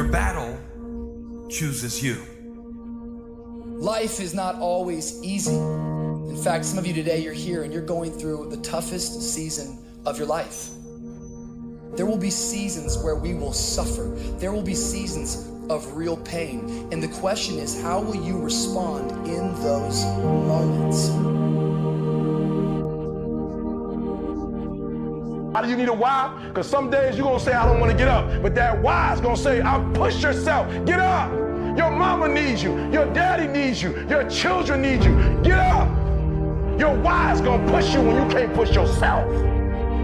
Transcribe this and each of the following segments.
battle chooses you. Life is not always easy. In fact, some of you today, you're here and you're going through the toughest season of your life. There will be seasons where we will suffer. There will be seasons of real pain. And the question is, how will you respond in those moments? Why do you need a why? Because some days you're going to say, I don't want to get up. But that why is going to say, I'll push yourself. Get up. Your mama needs you. Your daddy needs you. Your children need you. Get up. Your why is going to push you when you can't push yourself.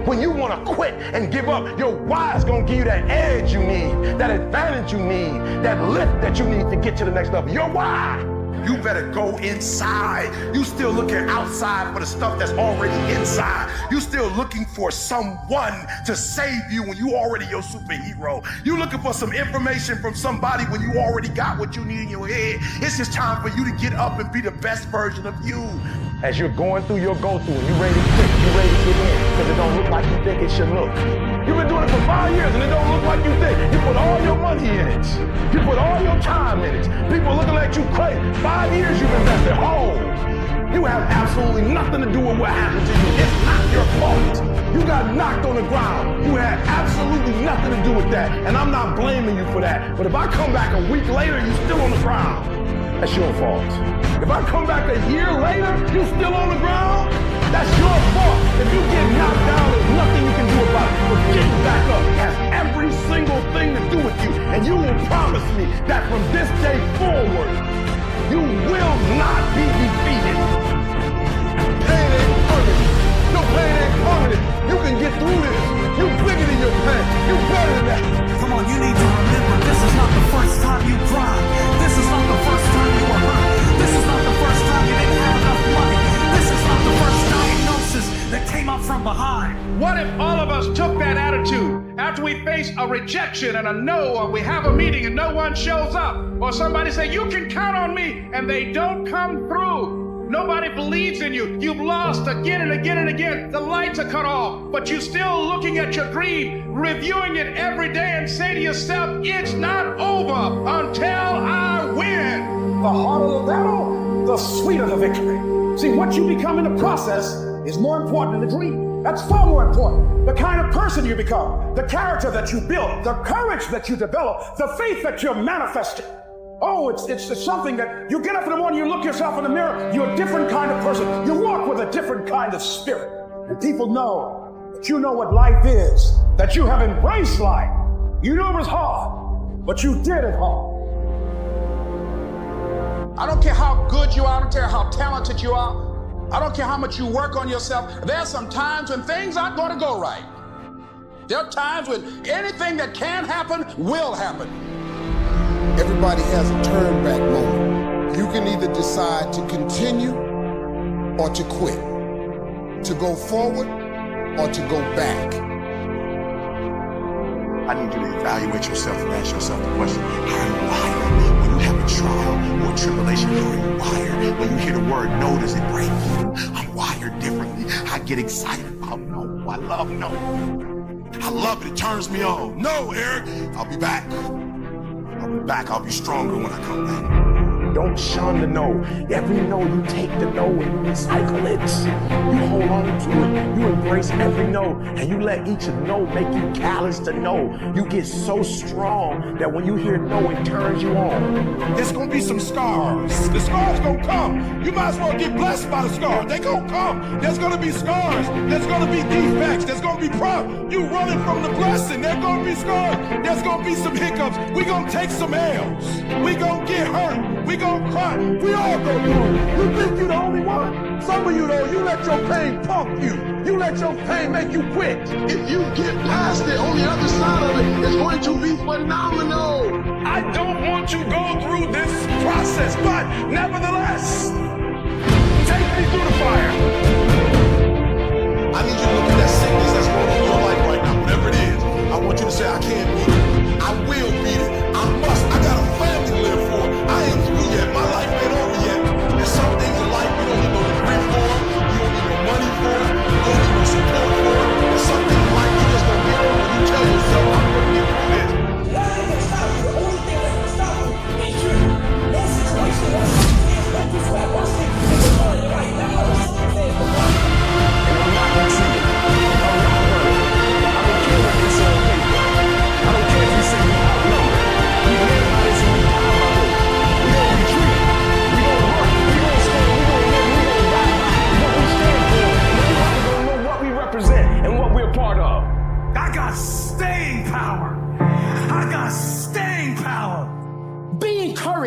When you want to quit and give up, your why is going to give you that edge you need, that advantage you need, that lift that you need to get to the next level. Your why. You better go inside. You still looking outside for the stuff that's already inside. You still looking for someone to save you when you already your superhero. You looking for some information from somebody when you already got what you need in your head. It's just time for you to get up and be the best version of you. As you're going through your go-through and you ready to quit, you ready to get in, because it don't look like you think it should look. You've been doing it for 5 years and it don't look like you think. You put all your money in it. You put all your time in it. People looking at you crazy. 5 years you've invested whole. You have absolutely nothing to do with what happened to you. It's not your fault. You got knocked on the ground. You had absolutely nothing to do with that. And I'm not blaming you for that. But if I come back a week later, you're still on the ground. That's your fault. If I come back a year later, you still on the ground, that's your fault. If you get knocked down, there's nothing you can do about it. But getting back up has every single thing to do with you. And you will promise me that from this day forward, you will not be defeated. Pain ain't permanent. No pain ain't permanent. You can get through this. You bigger than your pain. You better than that. Come on, you need to remember, this is not the first time you cried. This is not the first time you were hurt. This is not the first time you didn't have enough money. This is not the first diagnosis that came up from behind. What if all of us took that attitude after we face a rejection and a no, or we have a meeting and no one shows up, or somebody say, you can count on me, and they don't come through? Nobody believes in you. You've lost again and again and again. The lights are cut off, but you're still looking at your dream, reviewing it every day, and say to yourself, it's not over until I win. The harder the battle, the sweeter the victory. See, what you become in the process is more important than the dream. That's far more important. The kind of person you become, the character that you build, the courage that you develop, the faith that you're manifesting. Oh, it's something that you get up in the morning, you look yourself in the mirror, you're a different kind of person. You walk with a different kind of spirit. And people know that you know what life is, that you have embraced life. You knew it was hard, but you did it hard. I don't care how good you are, I don't care how talented you are, I don't care how much you work on yourself. There are some times when things aren't going to go right. There are times when anything that can happen will happen. Everybody has a turn back moment. You can either decide to continue or to quit, to go forward or to go back. I need you to evaluate yourself and ask yourself the question, how are you wired? When you have a trial or a tribulation, how are you wired? When you hear the word no, does it break you? I'm wired differently. I get excited about no. I love no. I love it. It turns me on. No, Eric, I'll be back. I'll be back. I'll be stronger when I come back. Don't shun the no. Every no, you take the no and you recycle it. You hold on to it. You embrace every no. And you let each no make you callous to no. You get so strong that when you hear no, it turns you on. There's going to be some scars. The scars going to come. You might as well get blessed by the scars. They going to come. There's going to be scars. There's going to be defects. There's going to be problems. You running from the blessing. There's going to be scars. There's going to be some hiccups. We going to take some L's. We going to get hurt. We gonna cry. We all go through it. You think you the only one? Some of you though, you let your pain pump you. You let your pain make you quit. If you get past it, on the other side of it, it's going to be phenomenal. I don't want to go through this process, but nevertheless, take me through the fire. I need you to look at that sickness that's going on in your life right now, whatever it is. I want you to say, I can't beat it. I will beat it. I must. I got a family to live for. I ain't through yet. My life ain't over yet. There's some things in life you don't need no degree for. You don't need no money for. You don't need no support for. There's some things in life you just don't get when you tell yourself, I'm going to get through this. Life is not the only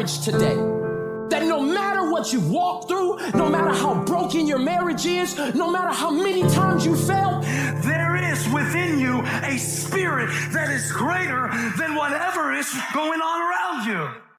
courage today. That no matter what you've walked through, no matter how broken your marriage is, no matter how many times you failed, there is within you a spirit that is greater than whatever is going on around you.